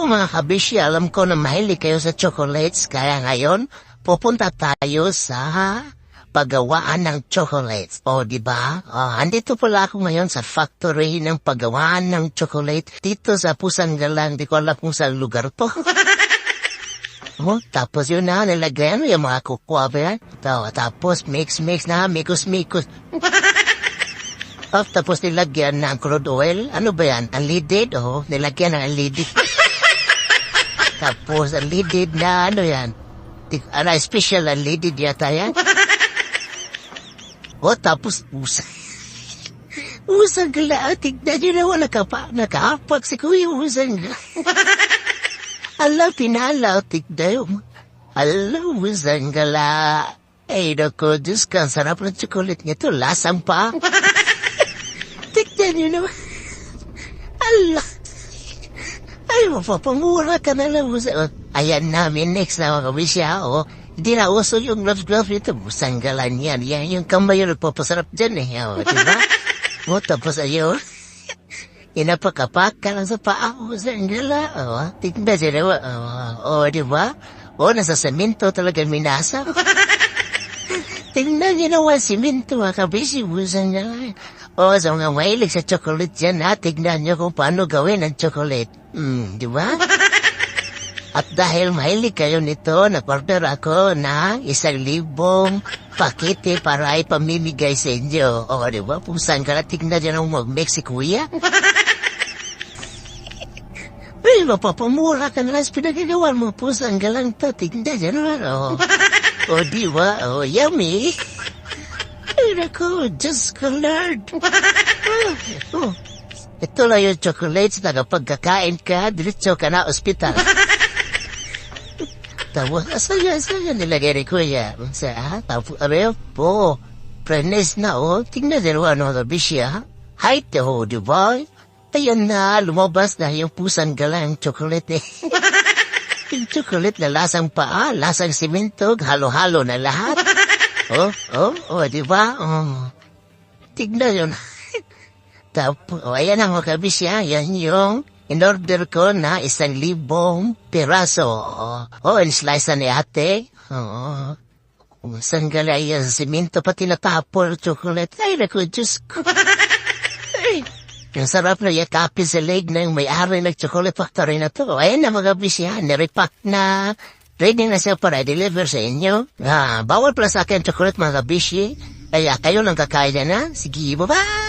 mga kabishi, alam ko na mahilig kayo sa chocolates, kaya ngayon, pupunta tayo sa paggawaan ng chocolates. O, diba? Andito pala ako ngayon sa factory ng paggawaan ng chocolate dito sa Pusan Galang. Di ko alam kung saan lugar to. Tapos yun na, nilagyan mo yung mga kukwa ba yan? Tapos mix na, mikos. Tapos nilagyan ng crude oil. Ano ba yan? Unleaded? Nilagyan ng unleaded. Tapos unleaded na ano yan? Special unleaded yata yan. Tapos usang gala. Tignan nyo naman nakapak si Kuya usang gala. Ala, pinalaw, tignan. Ala, usang gala. Ay, naku, Diyos ka, sarap ng chocolate niya to. Lasang pa. Tignan nyo naman. Ala. Ay, mapapamura ka na lang. Ayan namin, next na mga kabisya, Hindi na uso yung gloves ito. Busanggalan yan. Yan yung kamay yung nagpapasarap dyan diba? Tapos ayun. Inapakapak ka lang sa paa. Busanggala. Tignan siya naman. Diba? Nasa semento talaga minasa. Tignan niyo naman semento, kabisi. Busanggala. Sa mga mahilig sa chocolate dyan, tignan niyo kung paano gawin ang chocolate. Diba? At dahil mahilig kayo nito, nag-order ako ng 1,000 pakete para ipamimigay sa inyo. Diba? Pusan ka na, tignan dyan ang mag-mix si Kuya. Ay, mapapamura ka na lang sa pinagagawa mo. Pusan ka lang to, tignan dyan naman. Diba? Yummy. Ay, naku, Diyos ko, Lord. Ito lang yung chocolates na kapag kakain ka, diretso ka na ospital. Tapos, asaya nilagay ni Kuya. Tapos, prenes na, tingnan din ano na bisya. Height, diba? Ayan na, lumabas na yung Pusan Galang chocolate. Yung chocolate na lasang paa, lasang simento, halo-halo na lahat. Diba? Tignan yun. Tapos, ayan ang mga bisya, yan yung in-order ko na 1,000 piraso. In-slice na ni ate. Sanggala yan sa simento, pati natapol chocolate. Ay, naku, Diyos ko. Yung sarap na yakapin sa leg ng may-ari ng chocolate factory na to. Ayan na mga bisya, nirepack na. Ready na siya para deliver sa inyo. Bawal pala sa akin chocolate mga bisya. Kaya kayo lang kakain na. Sige, bye-bye!